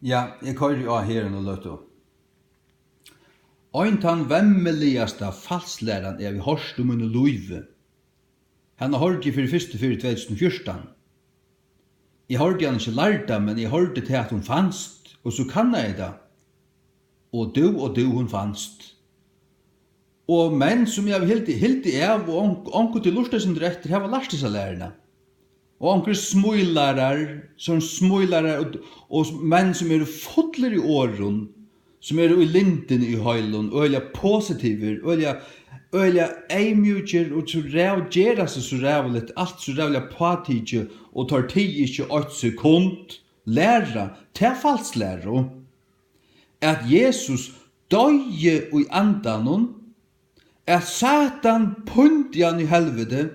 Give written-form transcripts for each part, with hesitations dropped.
Ja, jeg kører jo her og løtto. Ein tann vemmeligaste falslæran vi hørst om under løyve. Han har hørt for første fyrir 2014. Jeg hørte han ikke lærta, men jeg hørte til at hun fanst, og så kan jeg det. Og du hun fanst. Og menn som jeg hilti av, og onkur til lustasen etter, hava lært disse lærerne. Og onkur smuilarar, som smuilarar, og menn som fotler i åren, som i linden i høylun, øyla positiver, øyla eimjutjer, og så gjerra seg så rævligt, alt så rævlig patidje, og tar tid ikke 8 sekund, læra, til falslæra, at Jesus døye i andanon, at Satan punti han i helvete,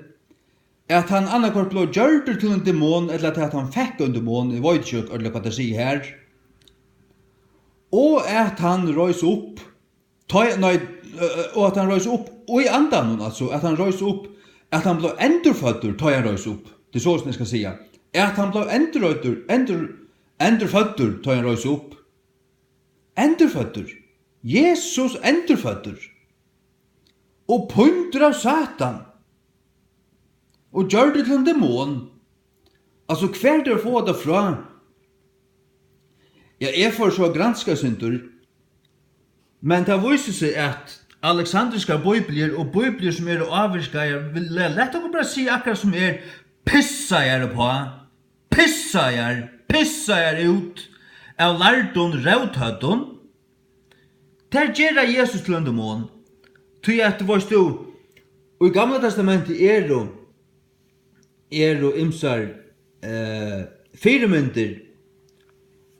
at han annakvart blå gjørter til en demon, eller at han fikk en demon, jeg vet ikke hva det sier her, og at han røys opp, og at han røys opp, og i andan, altså, at han røys opp, at han ble endurfødder, ta han røys opp, det så som jeg skal sige, at han ble endurfødder, ta han røys opp, endurfødder, Jesus endurfødder, og punter av Satan, og gjør det til en demon, altså hver der får det fra. Ja, jeg får så granska synder, men det viser seg at alexandriska bibler og bibler som avvirskar, lett å bare si akkurat som pissager på, pissager ut av lærdon, rauthaddon, der gjerra Jesus til en demon, tog at det du, og i Gamla testamentet imsar firemyndir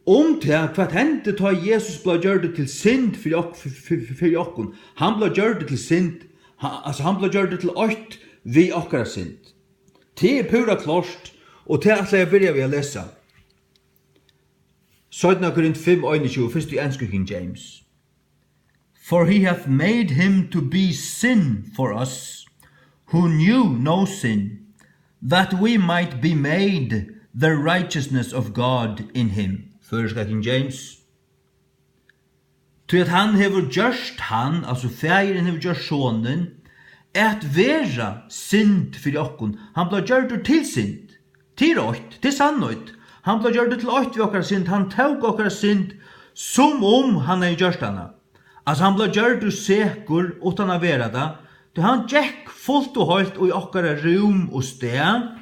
til hva hendte ta Jesus ble gjørt til synd for okkon. Han ble gjørt til synd, altså han ble gjørt til åkt vi okkara synd. Det pura klart, og til at jeg begynner vi å lese. 17 Korinth 5:21, først i engelsk King James. For he hath made him to be sin for us, who knew no sin, that we might be made the righteousness of God in him. Først King James. Til at han hever gjørst han, altså fægeren hever gjørst sonen, at vera synd for okkon. Han ble gjørt til synd, til åkt, til sannøyt. Han ble gjørt til åkt vi okkara synd, han tåg okkara synd, som han hever gjørst hana. Altså han ble gjørt sekur utan å vera det, til han gikk fullt og holdt og i okkara rum og sted,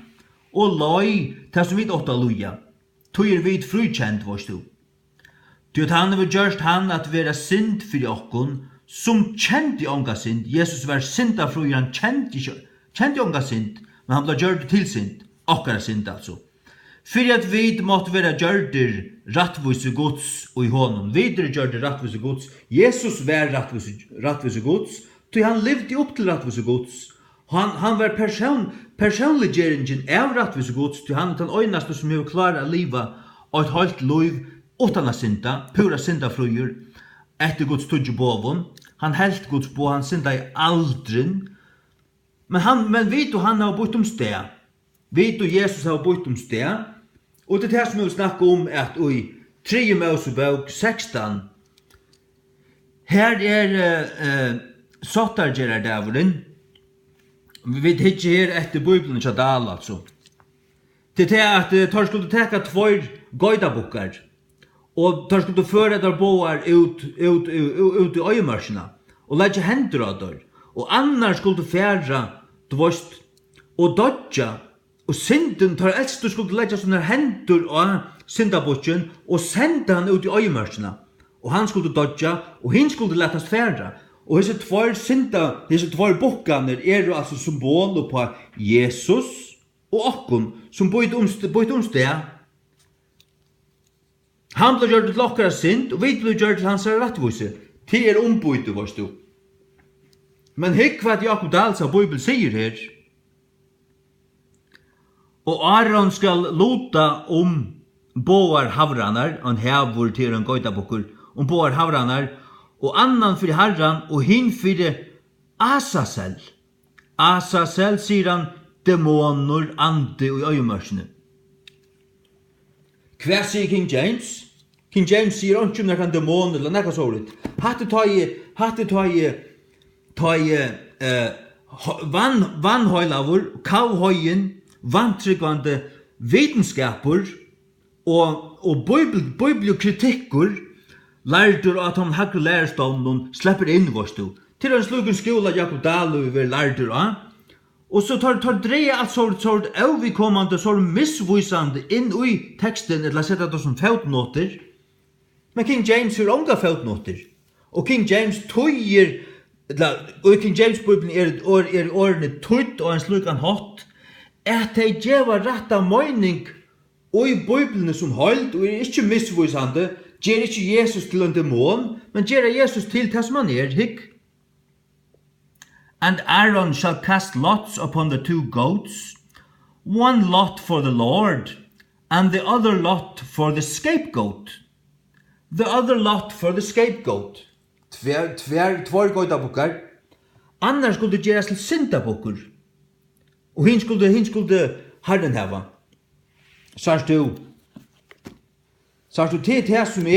og løy til som vi åtta loja. Tøyer vid frukjent, vorst du. Du at han hever gjørst han at vera synd for okkon, som kjente onga synd. Jesus var synda frui, han kjente onga synd, men han ble gjørt til synd, okkara synd altså. For at vi måtte være gjørder rattvise gods og i honom. Videre gjørder rattvise gods. Jesus var rattvise gods, til han levde opp til rattvise gods. Han var personlig gjeringen av rattvise gods, til han den øynaste som hever klara livet og et halvt liv utan å synda, pura synda fruer, etter Guds tudje bovun. Han helt Guds bo, han synda i aldrin. Men vet du, han har bort sted. Vet du, Jesus har bort sted. Og det som vi snakker om, at i 3. Mosebok 16, her sottargerardavren, vi vet ikke her etter Bibelen ikke dal, altså. Til det at tar skulle teka 2 gøydabukkar, og tar skulle føre der boar ut i øyemarsina, og legge hendur av der, og annars skulle færa, og dodja, og synden tar eldst skulle legge sånne hendur av syndabukken, og senda han ut i øyemarsina, og han skulle dodja, og hin skulle lettast færa. Og disse 2 bukkaner altså symbol på Jesus og okkon som bøyt sted. Han ble gjørt til okkara synd, og vi ble gjørt til hans rettvise. Det ombøyte, vorst du. Men hikk hva Jakob Dahls av Bibel sier her. Og Aron skal lota boar havranar, han hevur til en gøydabukkur, boar havranar, og annan fyrir Herran, og hinn fyrir Asasel. Asasel, sier han, demoner, ande og øyemørsene. Hva sier King James? King James sier ikke om nekken demon eller nekka såret. Hatte ta vannhøylavur, kavhøyen, vantryggvande vitenskaper og bibelkritikker lærdur at han hakker lærestånden slipper inn, vorstu. Til en slukken skola Jakob Dalu vil lærdur av. Og så tar dreie alt sort avvikommande, sort missvisande inn i teksten, eller sette det som fotnoter. Men King James har unga fotnoter. Og King James tøyer, og King James Bibelen årene tøyt og en slukken hatt, at de gjeva retta mening og i Bibelen som holdt, og ikke missvisande, gjør ikke Jesus til en demon, men gjør Jesus til det som han hikk. And Aaron shall cast lots upon the 2 goats, one lot for the Lord, and the other lot for the scapegoat. The other lot for the scapegoat. Tvær goitabukkar. Annars skulle gjeras til syndabukkur. Og hin skulle Herren hava. Sarst du til det som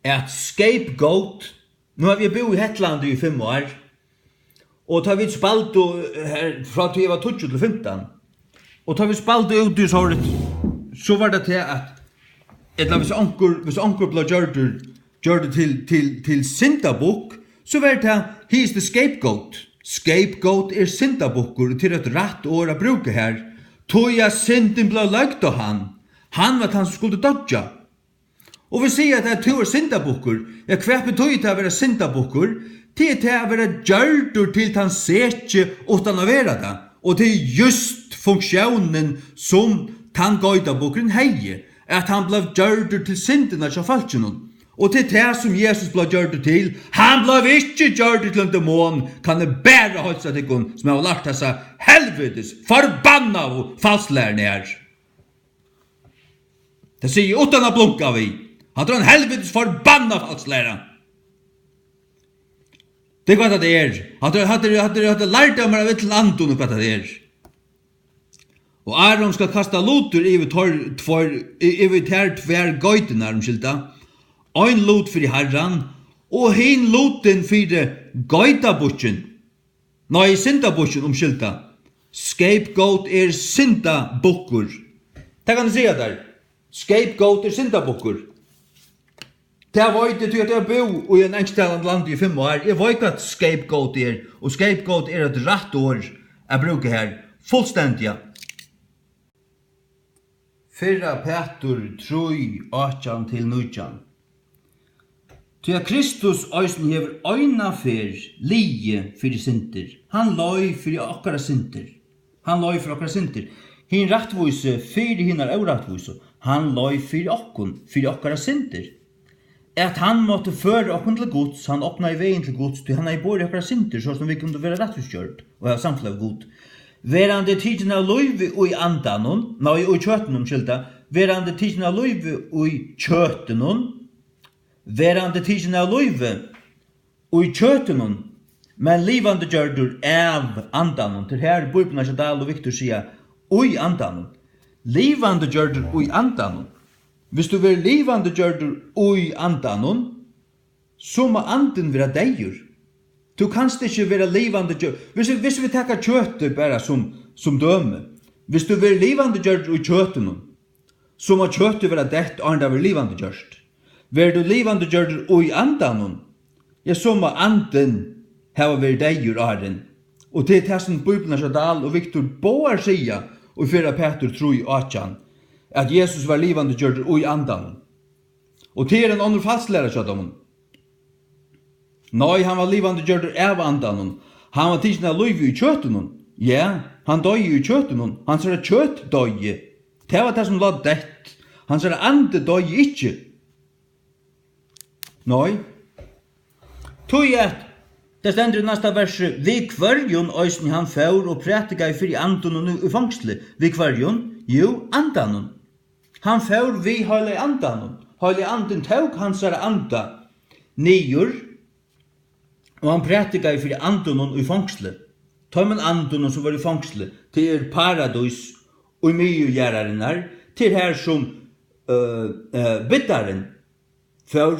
at scapegoat. Nu har vi bo i Hetland i 5 år. Og tar vi spalt her fra til jeg var 20 til 15. Og tar vi spalt ut i såret, så var det til at hvis anker ble gjør det til syndabukk, så var det til he is the scapegoat. Scapegoat syndabukkur til et rett år å bruke her. Toja synden ble løgt av han. Han var han som skulle dodja. Og vi sier at det er syndabukkur. Jeg hva betyr til å være syndabukkur? Til å være gjørdur til han setje utan å være det. Og til just funksjonen som han goidabukkuren heier. At han ble gjørdur til syndene som falt ikke noen. Og til det som Jesus ble gjørdur til, han ble ikke gjørdur til en demon, kan det bare holde seg til hun som har lagt disse helvetes, forbanna og falslærende her. Det sier utan å blunka vi. Han tror en helvetes forbanna falslæra. Det er hva det er. Han har lært av meg til andun hva det er. Og Aaron skal kasta lotur over tvær gøytene, omkylda. Ein lot fyrir Herran, og hin loten fyrir gøytabutjen. Nei, syndabutjen, omkylda. Scapegoat syndabukkur. Det kan du si der. Scapegoat syndabukkur. Det vet jeg til at jeg bor i en engstallende land i 5 år. Jeg vet at scapegoat og scapegoat et rett år jeg bruker her. Fullstendig. 4 Petur 3, 8 til 9. Til at Kristus øysen hever øyna fyr, lie fyrir synder. Han løy fyrir okkara synder. Hin rattvise fyrir hinnar aurattvise. Han løy fyrir okkara synder. At han måtte føre okkun til Guds, han åpna i veien til Guds, til han i bor i okkara synder, så som vi kunne være rettvisgjørt og ha samfunnet av Gud. Verande tidsen av løyve og i andanon, og i kjøtenon, verande tidsen av løyve og i kjøtenon, verande tidsen av løyve og i kjøtenon, men livande gjørdur av andanon, til her Bibelen Sjadal og Victor sier, og i andanon, livande gjørdur og i andanon. Hvis du vil livande gjørdur og i andanon, så må anden være deigur. Du kanst ikke være livande gjørdur. Hvis vi takker kjøttet bare som døme, hvis du vil livande gjørdur og i kjøttenon, så må kjøttet være dett og det vil livande gjørst. Vil du livande gjørdur og i andanon, ja, så må anden hava vært deigur åren. Og til det som Bibelen Sjadal og Victor Boar sier, og i 4 Petur 3, 8, at Jesus var livande gjørdur og i andanon. Og til en andre falslærer Sjadamon. Nei, han var livande gjørdur av andanon. Han var tidsen av løyve i kjøtenon. Ja, han døy i kjøtenon. Han sier kjøtt døy. Det var det som la dett. Han sier ande døy ikke. Nei. Tog at det stender i neste verset. Vi kvarjon øysen han fjør og prætika i fri andanon i fangsle. Vi kvarjon, jo, andanon. Han fjør vi høylig andanon. Høylig anden tåg hans anda niur, og han prætika i fri andanon i fangsle. Tøymen andanon som var i fangsle til paradis og mye gjerrarinnar, til her som biddaren för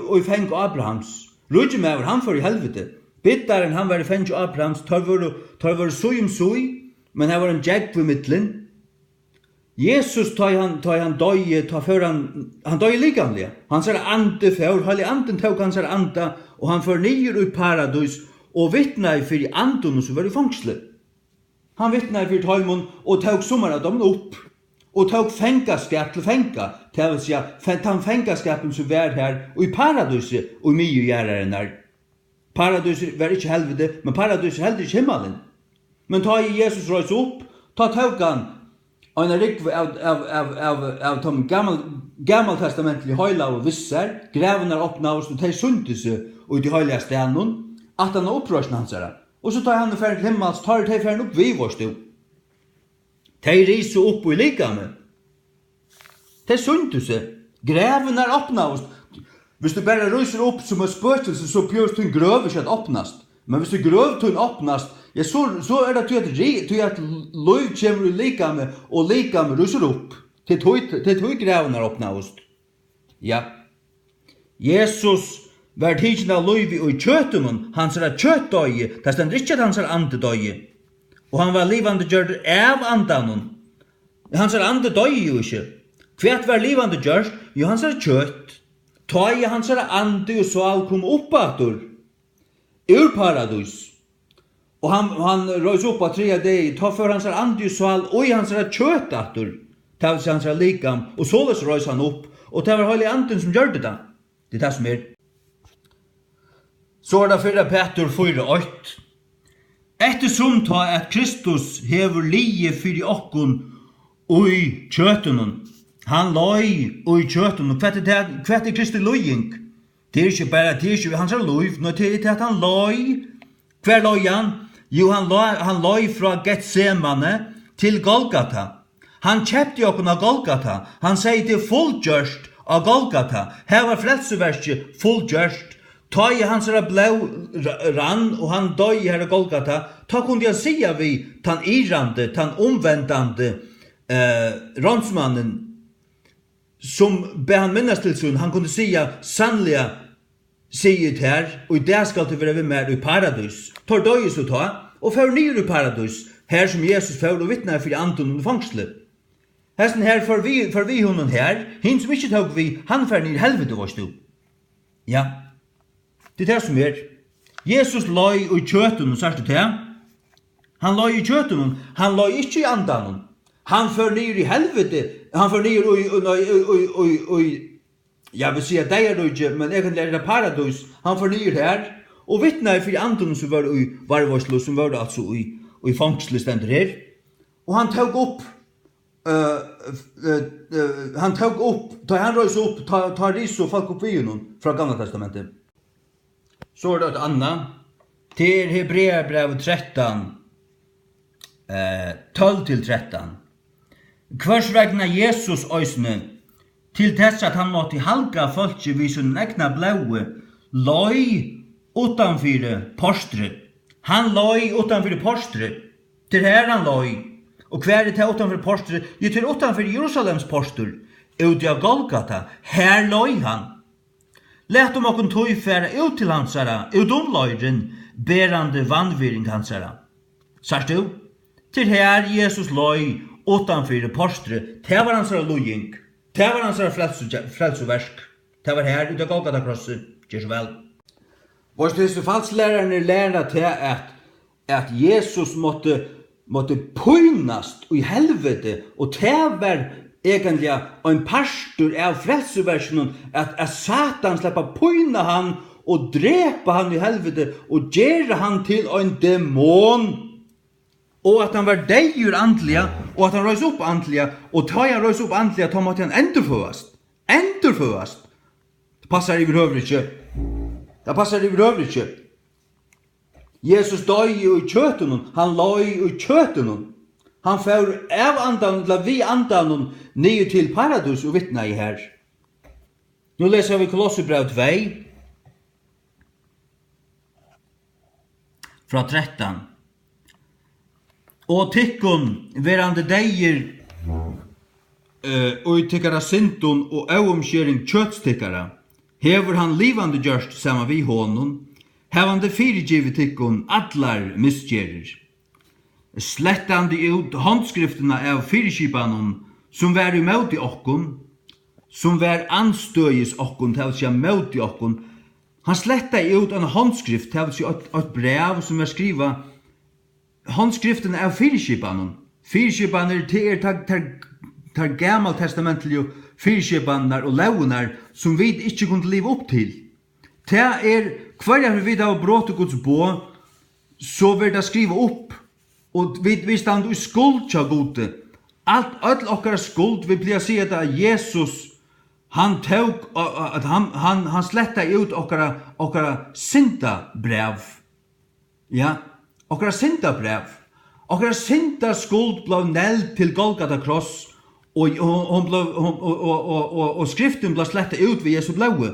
och fäng Abrahams. Rujmever han för I helvete. Biddaren han var I fäng Abrahams, tar var soj, men han var en jag på mittlen. Jesus tar han døye, han døye likamlige. Han ser ande for, hallig anden tog han ser anda, og han får nyer I paradis, og vittnar for I anden som var I fangsle. Han vittnar for tøymon, og tog sommer av dem opp, og tog fengaskap til fenga, til å si, han fengaskapen som var her, og I paradiset, og mye gjæreren der. Paradiset var ikke helvete, men paradiset heller ikke himmelen. Men ta Jesus røys opp, tog han, og en rikv av de gammaltestamentlige høyla og visser, grevene åpna oss og de sunte seg og de høylige stenen, at han opprørsen hans er. Og så tar han ferdig til himmels, tar de ferdig opp vi vår stod. De riser opp I likame. De sunte seg, grevene åpna oss. Hvis du bare ryser opp som en spøkelse, så bjørst du en grøv ikke at åpnast. Men hvis du grøv til en åpnast, ja, så det til at lov kommer I likame, og likame ryser opp. Til tog grevene åpna oss. Ja. Jesus var tidsen av lov I kjøtumen, hans kjøttdøye, det stender ikke at hans andedøye. Og han var livande gjørt av andanen. Hans andedøye jo ikke. Hvert var livande gjørt? Jo, hans kjøtt. Ta I hans ande og sval kom opp atur. Ur paradis. Og han røys opp av 3 deg, ta for hans ande og sval og I hans kjøtt atur. Ta for hans likam, og såles røys han opp. Og det var heilig anden som gjør det da. Det det som Så det 4 Peter 4:8. Ettersom ta at Kristus hever lie fyrir okkun ui kjøtunun. Han loi ui kjøtunun. Hva Kristi loying? Det ikke bare, det ikke hans loiv, nå det at han loi. Hver loi han? Jo, han loi fra Getsemane til Golgata. Han kjepte okkun av Golgata. Han sier det fullgjørst av Golgata. Her var frelseverket fullgjørst. Ta I hans blau rann, og han døy her av Golgata. Ta kunne jeg sige vi, tan irrande, tan omvendande rånsmannen, som be han minnes til sunn, han kunne sige sannlega, sier her, og I det skal til være med I paradis. Tar døy så ta, og fører nyr I paradis, her som Jesus fører og vittner for anden og fangslet. Hesten her for vi hunden her, hin som ikke tog vi, han fører nyr helvete vår stod. Ja, det det som Jesus løy I kjøtun, sagt det til. Han løy I kjøtun, han løy ikke I andan. Han fører nyr I helvete, han fører nyr I jeg vil si at det det ikke, men egentlig det paradis. Han fører nyr her, og vittner for anden som var I varvarslo, som var altså I fangsle stender her. Og han tog opp, da han røys opp, ta ris og folk opp i noen fra Gamla testamentet. Så det et annet, til Hebreerbrevet 13, 12-13. Hvers vegna Jesus øysene, til tess at han måtte halga folket vid sin egna blaue, løy utanfyre postre. Han løy utanfyre postre, til her han løy. Og hver til utanfyre postre? Jo, til utanfyre Jerusalems postur, ut av Golgata, her løy han. Lætt okkur tog færa ut til hansara, ut løyren, berande vannviring hansara. Sars du? Til her Jesus løy utanfyre postre, det var hansara løying, det var hansara frelsuversk, det var her ut av Golgata-krosset, gjør så vel. Vårs falslærerne lærer til at Jesus måtte pøynast I helvete, og det var egentlig en pastor av frelseversen at Satan slipper pøyna han og drepa han I helvete og gjøre han til en demon. Og at han var deigur andliga, og at han røys opp andliga, og ta han røys opp andliga, ta måtte han endurføvast. Endurføvast. Det passar I behøver ikke. Det passar I behøver ikke. Jesus døy I kjøtenen, han løy I kjøtenen. Han får av andan, eller vi andan, nye til paradis og vittna I her. Nå leser vi Kolossebrev 2, fra 13. Og tykkun verande deir og tykkara syndon og avomskjering kjøtstykkara, hever han livande gjørst sama vi honom, hevande fyrirgivet tykkon allar misgjerir. Slettande ut håndskriftena av fyrirskipanon som var imot i okkon, som var anstøyis okkon, til å si mot i okkon. Han sletta ut en håndskrift, til å si et brev som var skriva håndskriften av fyrirskipanon. Fyrirskipaner til tar gammaltestamentlige fyrirskipaner og launar som vi ikke kunne leve opp til. Det hver vi har brått Guds bå, så vil det skriva opp, og vi stand i skuld til gode. All okkara skuld, vi blir å si at Jesus, han sletta ut okkara syndabrev. Ja, okkara syndabrev. Okkara syndaskuld ble neld til Golgata kross, og skriften ble sletta ut ved Jesu blåe.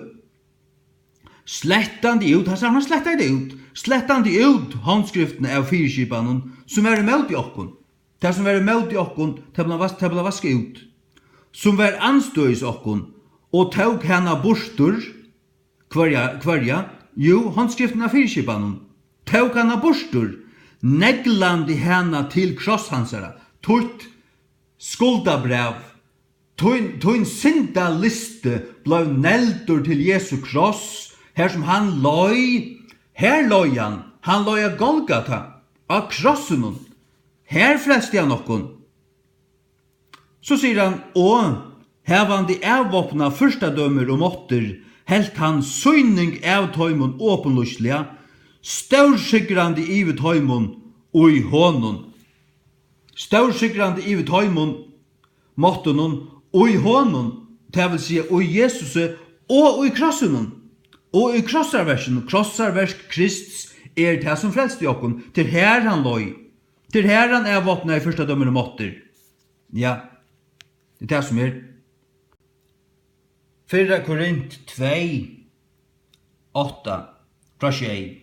Slettande ut, han slettade ut. Slettande ut håndskriften av fyrirskipanon som var imot i okkon. Det som var imot i okkon, det ble vasket ut. Som var anstøys okkon, og tog henne borstur, hverja, jo, håndskriften av fyrirskipanon. Tog henne borstur, neglandi henne til krosshansara, tutt skuldabrev, tuin syndaliste ble neldur til Jesu kross, her som han løy, her løy han løy av Golgata, av krossenon, her frelste han okkon. Så sier han, og hevande avvåpna fyrstadømmer og måtter, helt han søgning av tøymon åpenløsliga, størsigrande ivet tøymon og i hånden. Størsigrande ivet tøymon, måttenon og i hånden, det vil si og i Jesus og i krossenon. Og i krossarversk Krists det som frelste i okkon, til her han løy, til her han våpna i fyrstadømmer og måtter. Ja, det som 4 Korint 2, 8, fra 6.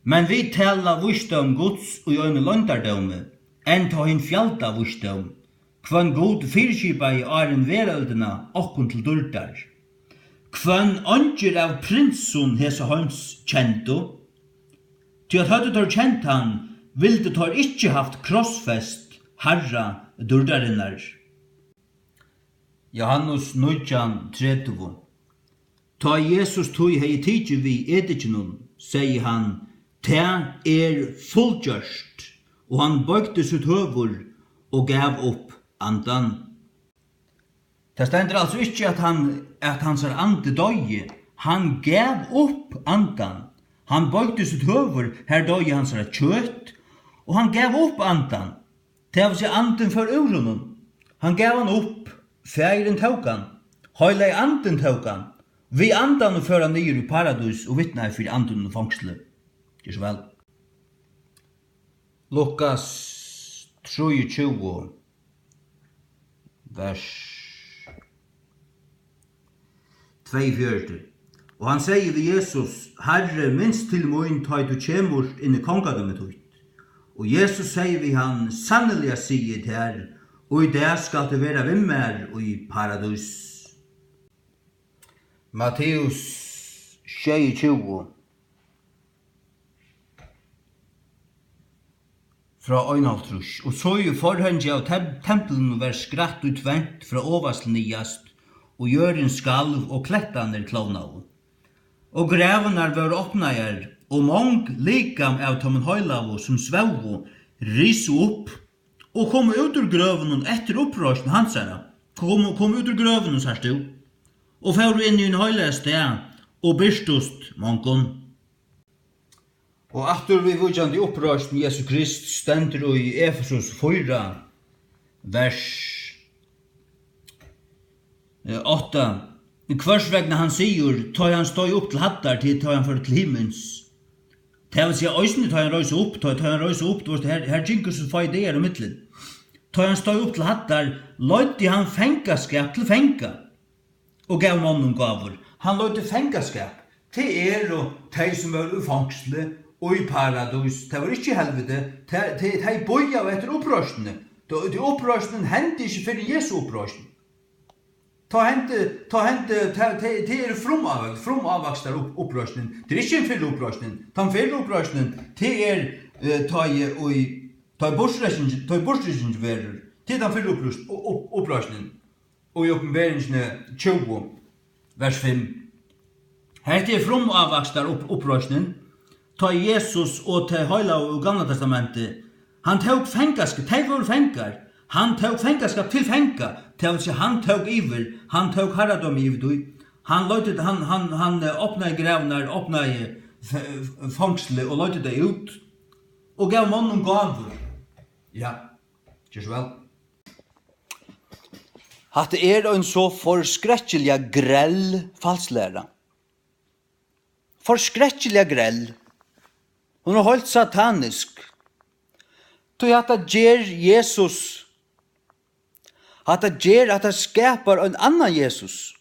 Men vi tala visdom Guds og i øyne løndardømme, enn ta hin fjalta visdom, kvann god fyrskipa i åren verøldena okkon til dultar. Kvann ånger av prinsen hese hans kjento, til at hadde tar kjent han, ville tar ikkje haft krossfest herra durdarinnar. Johannes 9:30. Ta Jesus tog hei tidsi vi edikjennom, sier han, det fullgjørst, og han bøgte sitt høvur og gav opp andan. Det stender altså ikke at hans ande døye, han gav opp andan. Han bøgte sitt høvur, her døye hans kjøtt, og han gav opp andan. Det vil si anden for uronen. Han gav han opp, feiren taukan, høylei anden taukan, vi andan føra nyer i paradis og vittna for anden og fangsle. Gjør så vel. Lukas 23, vers 42. Og han sier ved Jesus, Herre, minst til moin ta du kjemur inn i kongadømmet ut. Og Jesus sier ved han, sannelig sier til her, og i det skal det være vimmer og i paradis. Matteus 22, fra Øynaltrus. Og så jo forhønge av tempelen var skratt utvent fra overst nyast, og gjøren skalv og klettaner klovnav. Og grevenar var åpnager, og mong likam av tommen høylav som svev risu opp, og kom ut ur grøven etter opprørsten hansara. Kom ut ur grøven her stod, og fører inn i en høyla sted, og byrstost mongon. Og aftur vi vujandi opprørsten Jesu Krist stendur i Efesus 4, vers 8. Hvers vegna han sier, ta han støy opp til hattar til ta han for til himmels. Det vil si, òsne ta han røyse opp, her jinkus og fai ideer i middelen. Ta han støy opp til hattar, løyte han fengaskap til fenga, og gav noen gaver. Han løyte fengaskap til og de som var i fangsle, og i paradis. Det var ikke helvete, de boja etter opprørstene. de upprørsningen hendte ikke for Jesu upprørsning. Ta hente, det frumavvakst upprørsningen. Det ikke en fyrre upprørsning. Ta fyrre upprørsningen, det ta bortstrekning verer. Det den fyrre upprørsningen. Og i åpenbæringene 20, vers 5. Her frumavvakst upprørsningen. Ta Jesus og til Høyla og Gamla testamentet. Han tog fengaskap, de var fengar. Han tog fengaskap til fenga. Han tog iver, han tog herradom iver. Han åpnade grävnar, åpnade fangsle og løyte det ut. Og gav mannen gaver. Ja, ikke så vel. At det en så forskrekkelig grell falslæra. Forskrekkelig grell. Hun holdt satanisk. Tog at det gjør Jesus. At det gjør at det skapar en annan Jesus.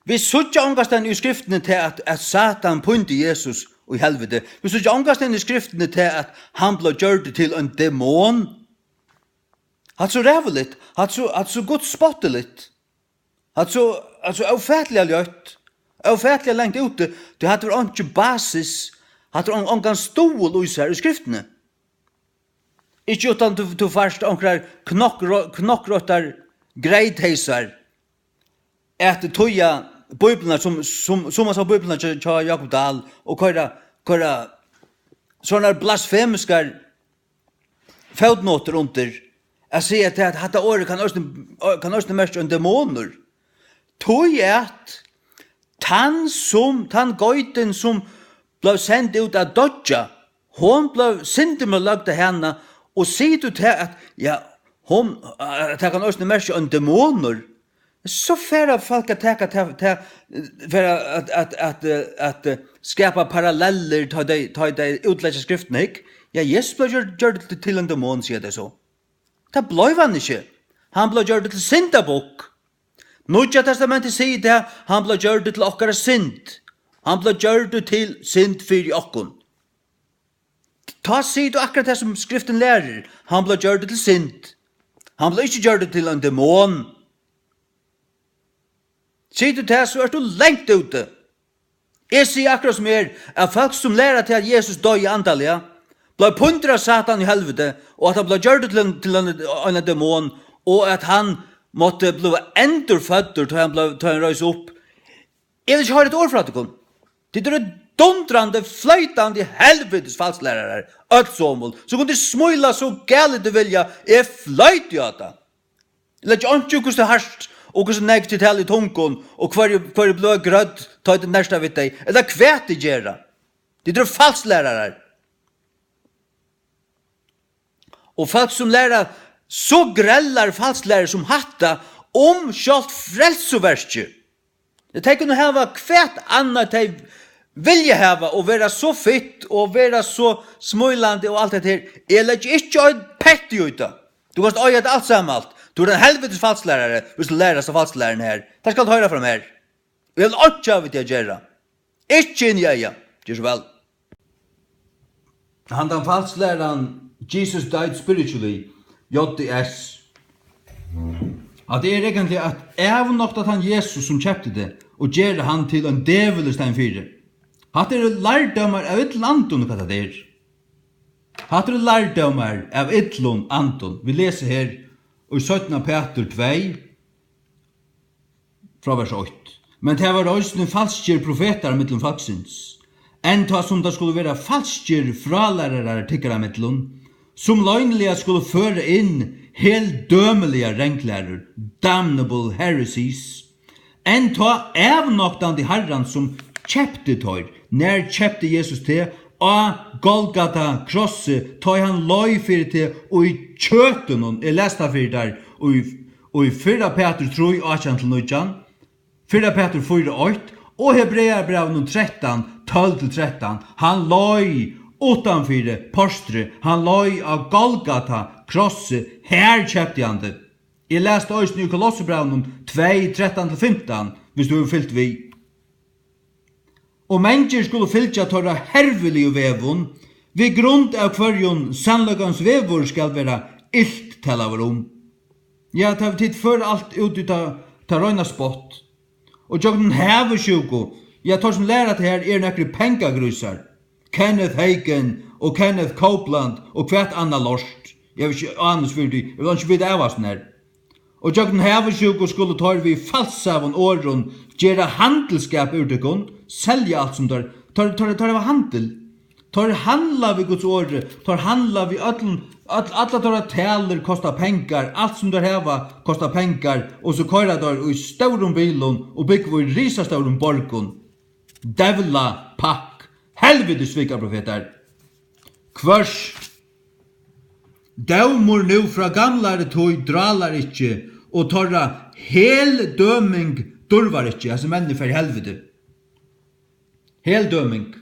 Vi suttja ångastene i skriftene til at Satan punti Jesus og i helvete. Vi suttja ångastene i skriftene til at han ble gjørt til en demon. Hatt så rævligt, hatt så godt spotteligt. Hatt så avfætlig ljøtt. Avfætlig lengt ute. Det hatt var ikke basis. Hatt var ångan stol i seg i skriftene. Ikke utan du først ångrar knokkrottar greitheiser. At tøya bibelna som man sa bibelna til Jakob Dahl og køyra sånne blasfemiskar fotnoter under. Jeg sier til at dette året kan også mest en demoner. Tøy at tann gøyten som ble sendt ut av dodja, hon ble sendt med lagd av henne, og sier du til at det kan også mest en demoner. Så færre folk at skapa paralleller til de utlegge skriftene, ikke? Ja, Jesus ble gjort det til en demon, sier det så. Det ble han ikke. Han ble gjort det til syndabok. Nødja testamentet sier det, han ble gjort det til okkara synd. Han ble gjort det til synd for okkon. Ta sier du akkurat det som skriften lærer. Han ble gjort det til synd. Han ble ikke gjort det til en demon. Sier du det, så du lengt ute. Jeg sier akkurat som at folk som lærer til at Jesus døg i antallet, ble punter av Satan i helvete, og at han ble gjort til en demon, og at han måtte bli endurfødder til han røys opp. Jeg vil ikke ha et ord fra det. Det dundrande, fløytande helvetes falslærere, ødsåmål, så kunne de smøyla så gale du vilja, fløyt jo det. Eller ikke ikke hvordan det harst, og hvordan negt til tale i tungen, og hver blå grødd, ta det nærsta vidt deg, eller kvæt de gjerra. Det falslærere. Og folk som lærer så grellar falsklærere som hatta kjalt frelsoverskje. De kunne hava kvæt annet de vilja hava og være så fitt og være så smøylande og alt det her. Eller ikke å pett i ut. Du kan øye det alt sammen. Du den helvetes falsklærere hvis du lærer seg falsklæreren her. Det skal du høre fra her. Vi vil ikke ha til å gjøre. Ikke inn i øya. Gjør så vel. Han den falsklæreren Jesus died spiritually, JDS. At det egentlig at nok at han Jesus som kjøpte det, og gjør han til en djevelestein fire. Hatt lærdommer av et landon hva det Hatt lærdommer av et landon. Vi leser her i 17. Peter 2, fra vers 8. Men det var også falskjer profeter mittlom falsins. Enta som det skulle være falskjer fralærere tikkere mittlom, som løgnlige skulle føre inn helt dømelige renklærer, damnable heresies, enn ta avnoktande herran som kjepte tøyr, når kjepte Jesus til, og Golgata krosset, ta han løy fyrir til, og i kjøten, jeg leste fyrir der, og i 4 Peter 3, 18-19, 4 Peter 4, 8, og Hebreerbrev 13, 12-13, han løy utanfyr postre, han løy av Golgata krosset, her kjøpte han det. Jeg leste også i Kolossebrevnen 2, 13-15, hvis du har fyllt vi. Og mennesker skulle fylltja tåra hervelige vevun, Vi grund av kvarjon sannlagans vevor skal vera ilt talaver Ja, ta tid för allt ut utav ta röna spott. Och jag den have sjuko. Jag tar som lära det här några pengagrusar. Kenneth Hagen och Kenneth Copeland och kvärt Anna Lost. Jag vill inte annars för det. Jag vill inte veta av oss när. Och jag den have sjuko skulle ta vi falsa av en åron. Gera handelskap utikon. Sälja allt som där. Tar handel. Tar handla vid Guds ord. Tar handla vid alla tora taler kostar pengar, allt som där heva kostar pengar och så köra där i stora bilen och bygger vi risa stora borgon. Devla pack, helvete svika profeter. Kvörs. Dömor nu fra gamlare tog dralar inte och torra hel döming durvar inte, alltså människor i helvete. Hel döming.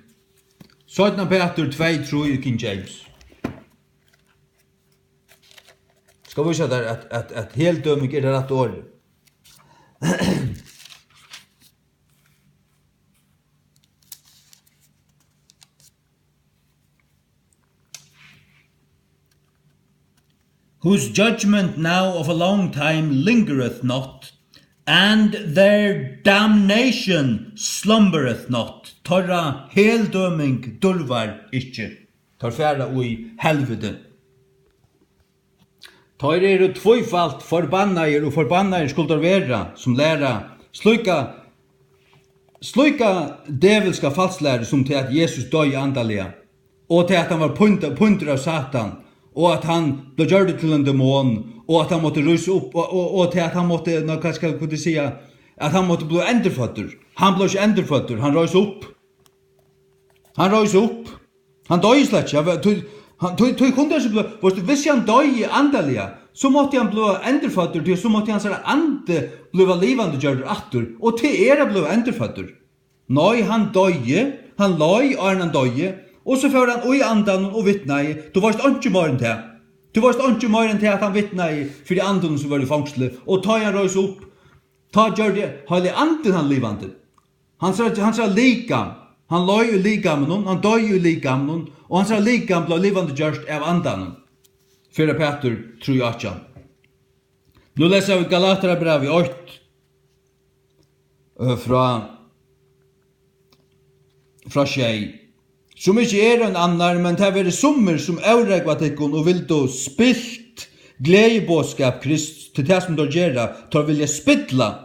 17 Peter 2:3 i King James. Ska vi säga där att helt dömig är det rätt ord. Whose judgment now of a long time lingereth not, and their damnation slumbereth not. Torra heldöming durvar icke. Tar färra ui helvete. Tar tvåfalt förbannaer och förbannaer skulle vera som lära sluka devilska falsläre som till att Jesus döj andaliga och till att han var punter av Satan och att han blev gjord till en demon och att han måtte rysa upp och till att han måtte, vad ska jag kunna säga, att han måtte bli änderfötter. Han blev inte änderfötter, han röjs upp. Han döj slett, han tog kunde så blev, hvis han döj andaliga så måtte han bli änderfötter till så måtte han sådär ande bliva livande gjord attor och till blev änderfötter. Nej, han döje, han loj och han döje och så för han i andan och vittnade. Du varst inte mer än det. Du varst inte mer än det att han vittnade för de anden som var i fångsle och ta han röjs upp. Ta gjorde det, hade anden han livande. Han sa lika. Han loj i likamnon, han døy i likamnon, og han sa likam blev livande gjørst av andan. 4 Peter 3:8. Nu läser vi Galaterbrevet 8 fra tjej. Som ikke en annar, men det er sommer som avregvat ikkon og vil då spilt gledebåskap Krist til det som då gjerra, tar vilja spidla,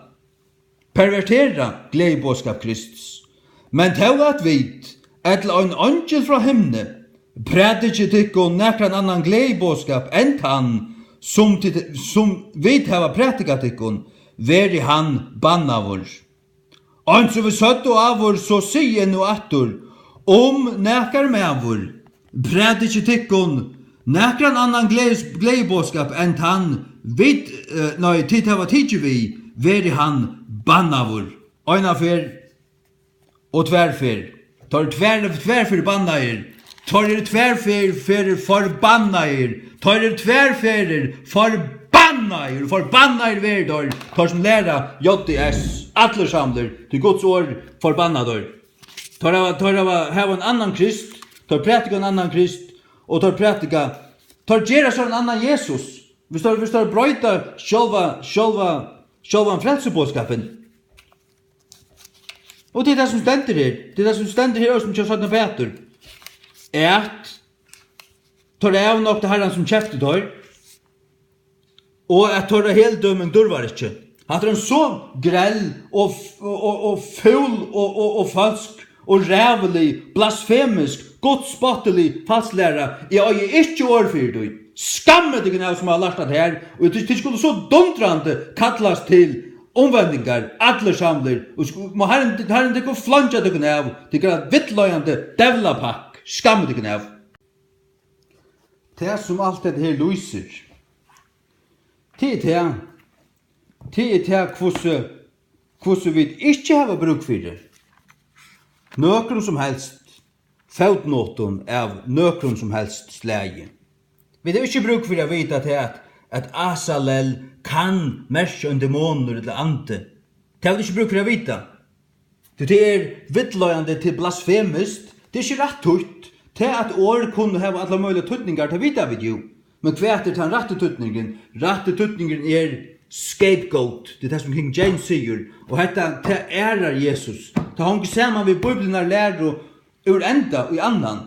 pervertera gledebåskap Kristus. Men tau at vit, et ein angel fra himne, prædikje tikkon nekran annan gledebåskap enn han, som vit hava prædikat tikkon, veri han bannavur. Ans vi søtt og avur, så sier nu attur, nekar mevur, prædikje tikkon, nekran annan gledebåskap enn han, tid hava tidje vi, veri han bannavur. Eina fyr, og tverfer. Tar tverfer bannair. Tar tverfer forbannair. Tar tverfer forbannair. Forbannair verdor. Tar som læra JS. Atler samler til Guds år forbannador. Tar hava en annan Krist. Tar prætika en annan Krist. Og tar prætika. Tar gera så en annan Jesus. Hvis tar brøyta sjálva frelsebådskapen. Og det er det som stender her. Det er det som stender her, som kjører sånn Peter. Tar av nok det herren som kjeftet der. Og tar det hele dømen durvar ikke. At en så grell og ful og falsk og rævelig, blasfemisk, godspottelig falsklæra. Jeg er ikke overfyrt du. Skammet ikke av som har lært det her. Og det skulle så dundrande kallas til omvendingar, alle samler, og må herren det går flanja det kan av, det går vittløyande devlapakk, skammer det kan av. Det som alt det her lyser, det er hvordan vi ikke har bruk for det. Nøkron som helst, fotnoten av nøkron som helst slæge. Vi har ikke bruk for å vite at Asalel kan merke en demoner eller ante. Det har vi ikke bruk for å vite. Det er vittløyende til blasfemist. Det er ikke rett ut. Til at år kunne ha alle mulige tøtninger, det vet vi jo. Men hva den rette tøtningen? Rette tøtningen scapegoat, det som King James sier, og dette til ærer Jesus. Det har ikke sammen ved Bibelen lærer ur enda og i annan.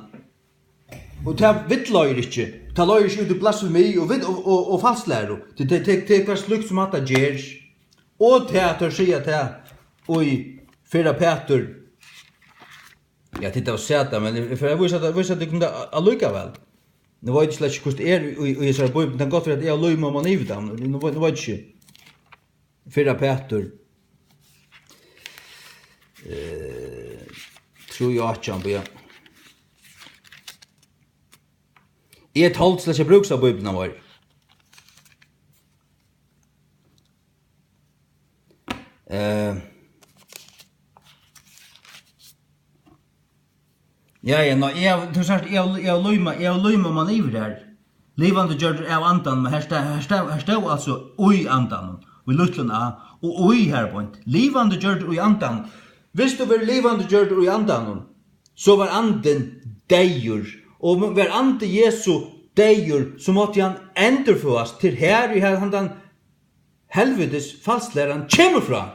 Og det vittløyer ikke. Det løyer ikke ut i blasfemi og falsklærer. Det er hva slukt som at det gjør. Og til at det sier til, og i 4 Peter, ja, det var sæta, men jeg viser at det kunne allikevel. Nå var det slett ikke hvordan det i Israel Bibelen, det er godt for at jeg løy med man i dem. Nå var det ikke. 4 Peter, tror jeg ikke, ja. Jeg talt slett ikke bruks av Bibelen vår. Jeg løyma man iver her. Livande gjør av andan, men her stod altså ui andan, vi luttlen av, og ui her point. Livande gjør ui andan. Hvis du var livande gjør ui andan, så var anden deir, og var ande Jesu deir, så måtte han endurfås til her i han helvetes falsklæren kommer fra.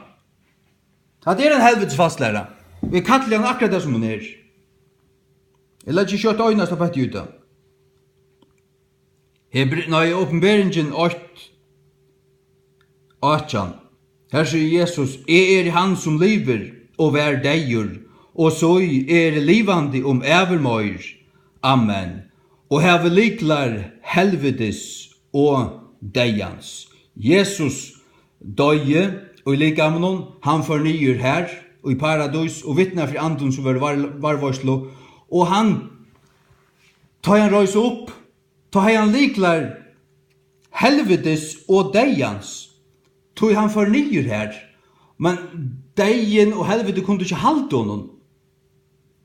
Det en helvetes falsklæren. Vi kallar han akkurat det som hun Jeg lær ikke kjøtt øynast av etter juta. Åpenberingen 8. Her sier Jesus, jeg han som lever og vær deir, og så livande om evermøyr. Amen. Og have liklar helvetes og deians. Jesus døye, og likamnon, han fornyer her, og i paradis, og vittnar for anden som var varslo, og han, tar han røys opp, tar han liklar helvetes og deians, tog han fornyer her, men deien og helvete kunne ikke halte honom.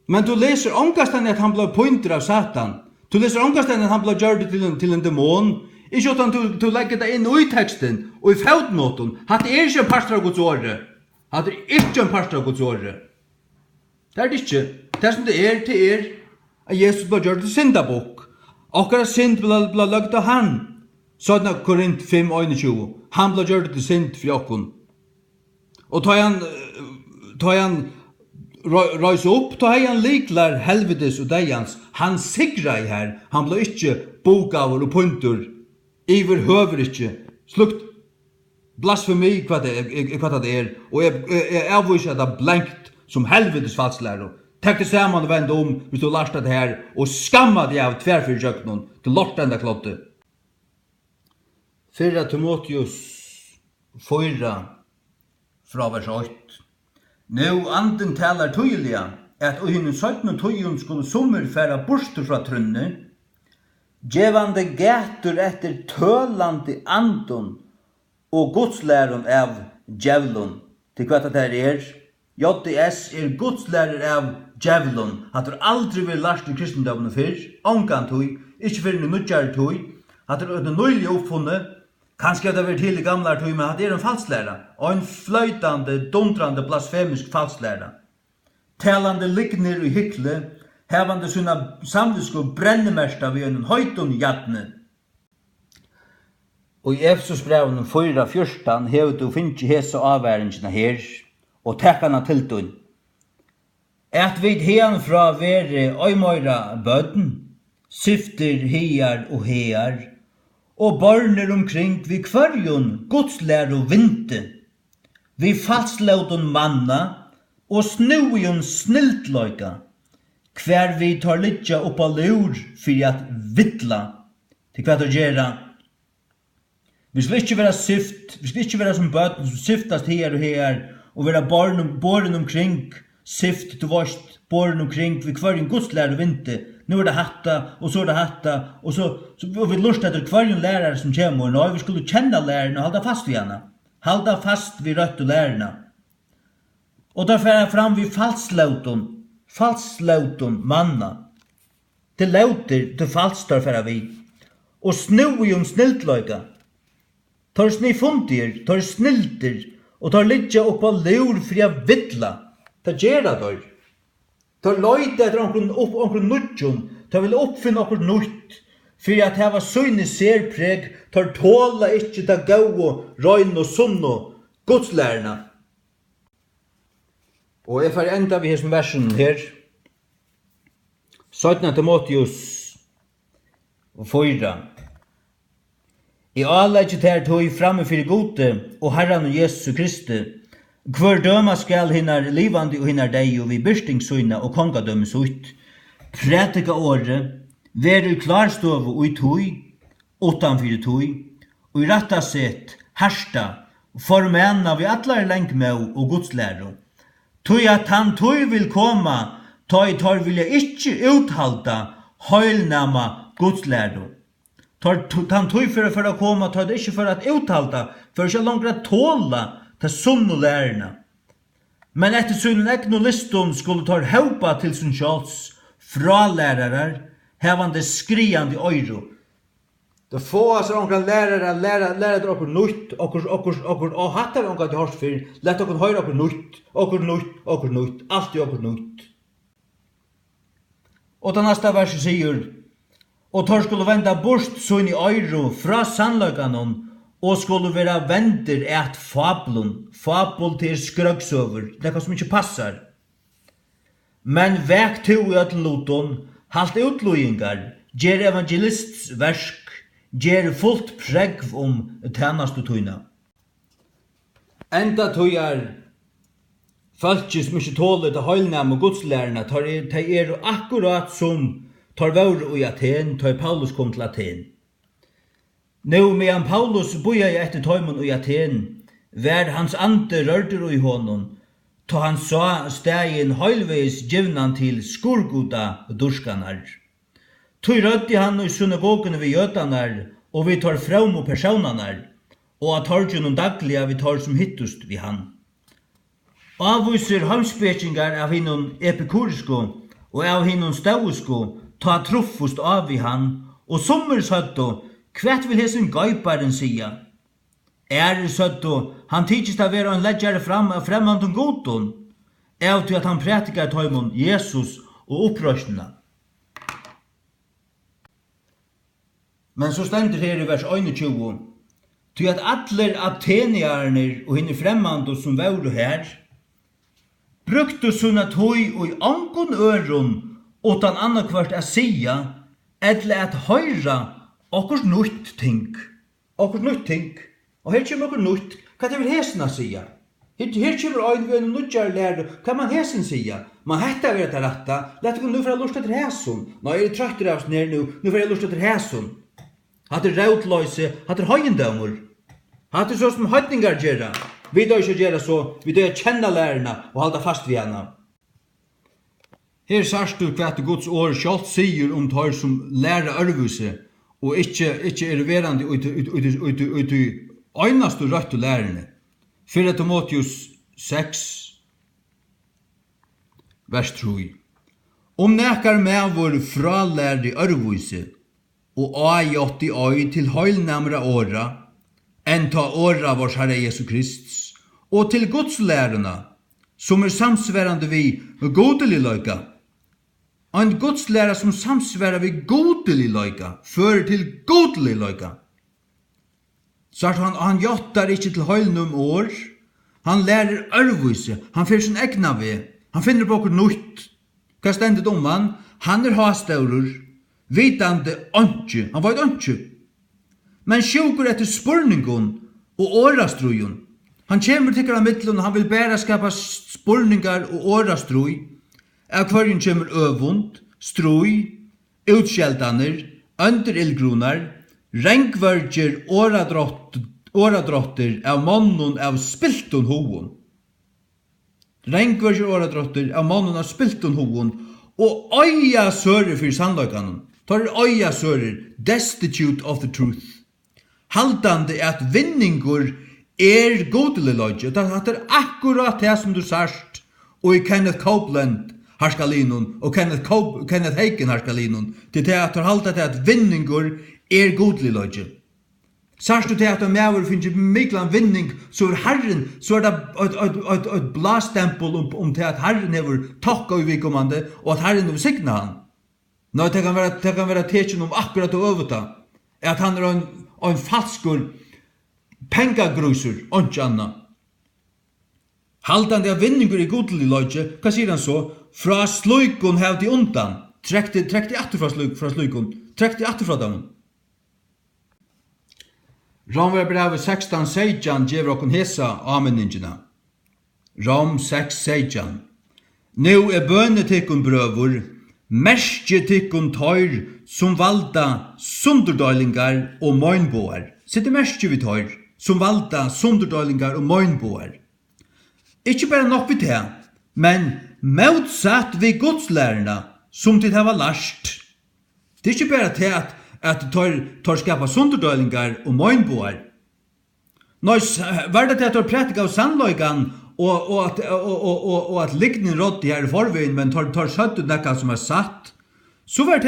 Men du leser omkastan at han ble pointer av Satan, du leser omkastan at han ble gjørt til en demon, ikke at du legger det inn i teksten og i fotnoten, at det ikke en pastor av Guds åre, at det ikke en pastor av Guds åre. Det det ikke. Det som det er at Jesus ble gjort til syndabok. Akkurat synd ble lagt av han. Sånn av Korint 5:21. Han ble gjort til synd for jokken. Og ta han røys opp, ta han liklar helvetes og deians. Han sikra i her. Han ble ikke bokaver og punter. Iver høver ikke. Slukt blasfemi hva det er. Og jeg avviser det blankt som helvetes falsklærer. Takk det sammen og vende om hvis du lærte det her og skamma det av tverrfyrkjøkkenen til lort enda klotte. 4 Timotheus 4 fra vers 8. Nå anden taler tydelig at øyne 17 tøyen skulle sommerfære borster fra trunne, gjevande gætur etter tølande andon og godslæren av djevlun. Til hva det er? JDS godslærer av djevlun. Hat aldri vil lært i kristendommen før, ongan tøy, ikke fyrir en nødjar tøy, hat nøylig oppfunnet, kanskje det var til i gamle tøy, men hat en falsklærer, og en fløytande, dundrande, blasfemisk falsklærer. Talande likner i hykle, hevande sina samvisko brennemersta ved en høytun jatne. Og i Efesusbrevene 4:14 hever du finnst hese avværingene her, og tekkana til dun. At vid hean fra vere øymøyra bøden, syfter hear og hear, og barner omkring vi kvarjon godslær og vinte, vi falslaudun manna, og snuion sniltløyka, hver vi tar litja oppa lur fyrir at vittla, til hva det gjerra. Vi skal ikke være syft, vi skal ikke være som bøten som syftast her og her, og være båren omkring, syft til vorst, båren omkring, vi kvarjon godslær og vinte, nu det hatta, og så det hatta, og så vi lust etter kvarjon lærare som kommer, og vi skulle kjenne lærerne og halda fast ved henne, halda fast ved rødt og lærerne. Og der fer fram vi falslauton manna. Det lauter, det falstar fer vi. Og snui sniltløyga. Tar snifundir, tar snilter, og tar litja oppa lur fria vittla. Ta gjerra dør. Tar løyta etter omkron nudjon, Ta vil uppfinna okkur nytt, för att hava syne särpreg, tar tåla ikkje ta gau, røyn og sunno, godslærna. Og jeg får enda vi som versen her, 17 Timotheus 4. I avlegget her tog framme fyrir gode og Herren Jesus Kristi, hver døma skal hinnar livande og hinnar deg og vi byrstingssøyna og kongadømmes ut, prætika året, være i klarstove og i tog, utanfyrir tog, og i ratta sett, hersta, formena vi atlar lengmau og godslæro. Tog at han tog vil koma, ta i tar vilja ikkje uthalda høylnama godslæro. Han tog for å koma, ta det ikkje for at uthalda, for ikkje langt tåla til sunn og lærerne. Men etter sunnen egnu listum skulle tar haupa til sin sjals, fralærarar, hevande skriande øyro. Det få altså onkan lærere lærer okkur nytt, og hatt av onkan til hors fyrir, lett okkur høyre okkur nytt, alltid okkur nytt. Og den neste verset sier, og tar skulle venda bort sånn i øyro fra sannløganon, og skulle være vender et fabel til skrøgsøver, det som ikke passar. Men vek to i ødloton, halt utløyingar, gjer evangelists versk, gjer fullt pregv tjeneste tøyna. Enda tøyar, falskje som ikke tåler til høylnam og godslærerne, tar akkurat som tar vore i Aten, tar Paulus kom til Aten. Nå medan Paulus boja etter tøymon i Aten, vær hans ande rørter i honom, ta han sa stegin høylveis givnan til skurguda durskanar. Tøy rødde han i synagogene vi jødanar, og vi tar fram og personanar, og at torgjunum dagliga vi tar som hittust vi han. Avviser hamspekingar av hinnon epikurisko, og av hinnon stausko, ta truffust av vi han, og sommer søtto, kvært vil hesen gaiparen sia. Søtto, han tidsis av vera en ledgjare fram av fremmandun godun, av til at han prætikar tøymon Jesus og opprørsna. Men så stendur her i vers 21, til at atler ateniarner og hinne fremmandu som vauru her, bruktu sunna tøy og i angon øron, utan annakvart a sia, eller at høyra okkur nytt ting. Og her kommer okkur nytt, hva det vil hesen a sia? Her kommer øyne ved en nødjar lærer, hva man hesen sia? Man hetta ved etter ratta, lett okkur nu for å lust etter hæson. Nå er det trøytter av oss ned nu for å lust etter hæson. Hatt rautløyse, hatt høyendømur. Hatt så som høytningar gjerra. Vi dør ikke gjerra så, vi dør kjenna lærerna og halda fast vi henne. Her sørst du hva Guds år sjalt sier tar som lærer ørvuse, og ikke verandi ut i øynast og rødt lærerne. 4 Timotheus 6, vers 3. Om nekar med vår fralærer ørvuse, og ajott i øy til høylnamra åra, enn ta åra vårs Herre Jesu Krist, og til godslærerna, som samsværande vi godelig løyga. En godslærer som samsværer vi godelig løyga, fører til godelig løyga. Så han jottar ikkje til høylnum år, han lærer ørvise, han fyrir sin egna ved, han finner på okkur nytt. Hva stendet han? Han hastaurur, vitande ønske, han veit ønske. Men sjukur etter spurningun og årastrujun. Han kjemur tikkara mittlun, han vil bæra skapa spurningar og årastruj. Av hverjum kjemur øvund, struj, utskjeldaner, under ildgrunar, rengvørgjer, åradrotter av mannun av spiltun houn. Rengvørgjer, åradrotter av mannun av spiltun houn, og øya sører fyrir sannløykanum. Tar øya sører, destitute of the truth. Haldande at vinningur godelig løgje. Det akkurat det som du sørst, og i Kenneth Copeland harskalinun, og Kenneth Hagen harskalinun, til det at halda til at vinningur godelig løgje. Sørst du til at mæver finnes miklan vinning, så Herren, så det et blastempel til at Herren hever takka i vikomande, og at Herren hever signa han. Nå, det kan være tekin akkurat og øveta. At han en falskur pengagrusur, ikke anna. Haltande av vinningur i godelig løgje, hva sier han så? Fra sløykun hevdi undan. Trekti atter fra sløykun. Trekti atter fra dem. Romverbrevet 16:16 gjev okkun hesa ameningina. Rom 6:16. Nu bønne tikkun brøvur, merskje tikkun tøyr som valda sunderdøylingar og møgnboar. Sitte merskje vi tøyr som valda sunderdøylingar og møgnboar. Ikke bare nok vi det, men motsatt vi godslærerne som til hava lært. Det ikke bare til at tar skapa sunderdøylingar og møgnboar. Nå var det til at tar prætika av sannløygan og at lignin rådde her i forveien, men tar søttet nekka som satt, så var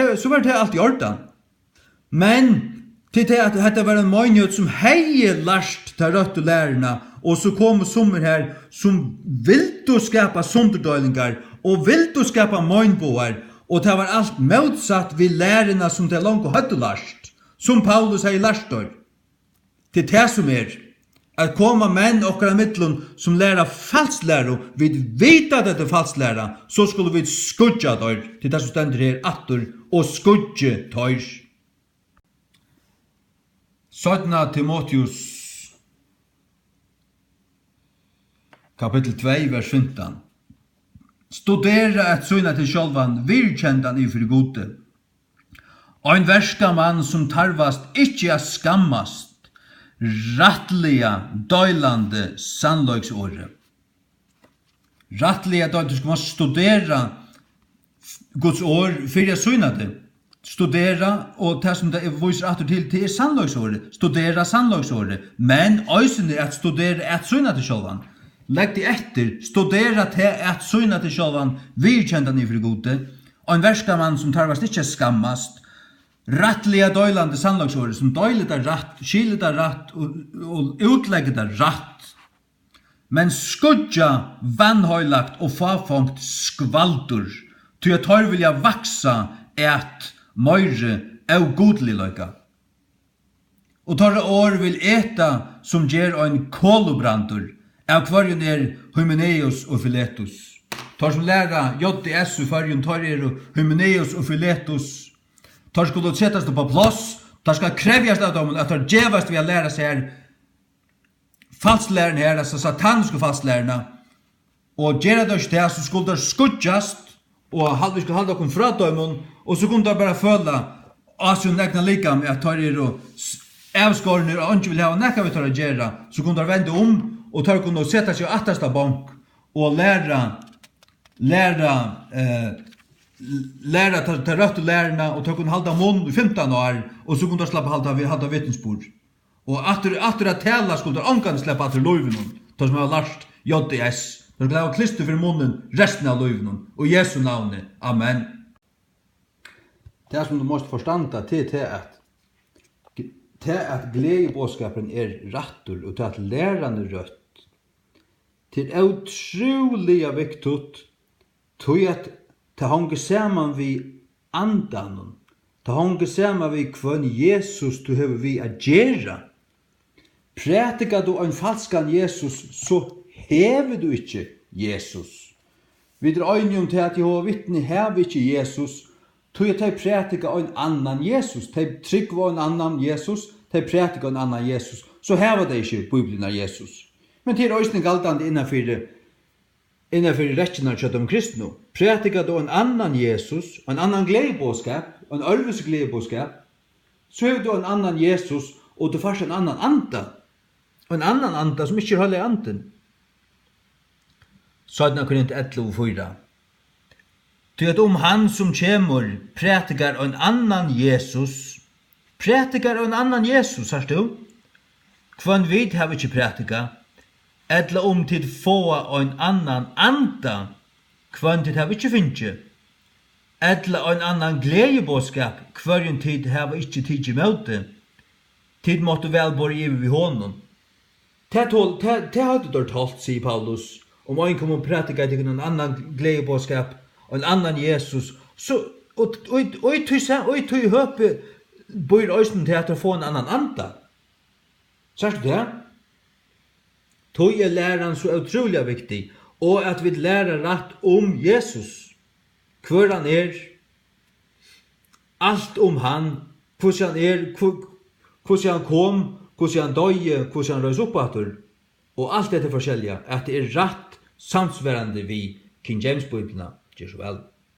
det alt i orden. Men til det at dette var en møgnjøt som hei lært til rødt lærerne, og så kom sommer her som vil skapa sunderdøylingar og vil skapa møgnboar, og det var alt motsatt vi lærerne som det langt hadde lært, som Paulus hei lært. Det det som at koma menn okkara mittlun som læra falsklæru, vi vita at det falsklæra, så skulle vi skudja dør til det som stender her atter, og skudje tøyr. 17. Timotheus Kapitel 2, vers 15. Studera et syna til sjálvan virkjendan i fyrir gode. Ein verska mann som tarvast ikkje a skammast, rattliga, døylande sannløgsåre. Rattliga døylande, du skal studera Guds år fyrir syna det. Studera, og det som det viser atter til sannløgsåre. Studera sannløgsåre, men øysene at studera et syna til sjálvan. Legg det etter, studera til at syna til sjálvan, virkjendan i fyrir gode, og en verska mann som tarvast ikkje skammast, rattliga døylande sannlagsåret, som døylet ratt, skilet ratt, og utlegget ratt. Men skudja vannhøylagt og fafongt skvaldur, til at tør vilja vaksa et møyre av godligløyga. Og tørre år vil eta som gjer ein kolobrandur, av kvarjen Hymenaeus og Philetus. Tar som læra JDS og kvarjen tar Hymenaeus og Philetus. Tar skulle settes det på plass. Tar skal krevjast av dem at tar djevast vi har læra seg her falsklæren her, altså sataniske falsklærerne. Og gjerra det ikke det, så skulle det skudjast, og vi skulle halda okkur fra dem, og så kunne det bare føle asun egna lika med at tar avskårene og ikke vil ha nekka vi tar å gjerra, så kunne det vende og tar kunne sette seg attersta bank og læra til rødt lærerne, og tar kunne halda munn i 15 år, og så kunne de slappe halda vittnesbord. Og atter at tala skulle de ångan slippe atter løyven, som har lært JDS. De skulle ha klister for munnen resten av løyven, og Jesu navnet. Amen. Det som du måste forstanda til at gledebåskapen rattur, og til at lærerne rødt, til utrolig viktigt, til at det hanger sammen vi andanen, det hanger sammen vi kvann Jesus du hever vi a gjerra. Prætika du en falskan Jesus, så hever du ikke Jesus. Vi øynene til at Jehova vittne hever ikke Jesus, tog at de prætika en annan Jesus, de tryggva en annan Jesus, de prætika en annan Jesus, så hever de ikke Bibelen av Jesus. Men til øyne galtande innenfor rettene av de kristne, prætika du en annan Jesus, en annan gledebåskap, en ørvelse gledebåskap, så hever du en annan Jesus, og du først en annan anda, som ikke holder anden. 17 Korint 11:4. Ty at han som kjemur prætikar en annan Jesus, herst du? Kvann vid har vi ikke prætika, etla tid få en annan anda, kvann tid har vi ikke finnje, etla en annan gledebåskap, kvarjen tid har vi ikke tid i møte, tid måtte vel bor i vi honom. Det hadde du talt, sier Paulus, om en kom og prætika til en annan gledebåskap, og en annan Jesus, så og tøy høpe bor øysten til at få en annan anda. Sørst du det? Tøy læran så utrolig viktig, og at vi lærer rett om Jesus. Hvor han alt om han, hvordan han hvordan han kom, hvordan han døye, hvordan han røys opp atter, og alt dette forskjellige, at det rett samsværende vi King James-bibelene. Gjør så vel.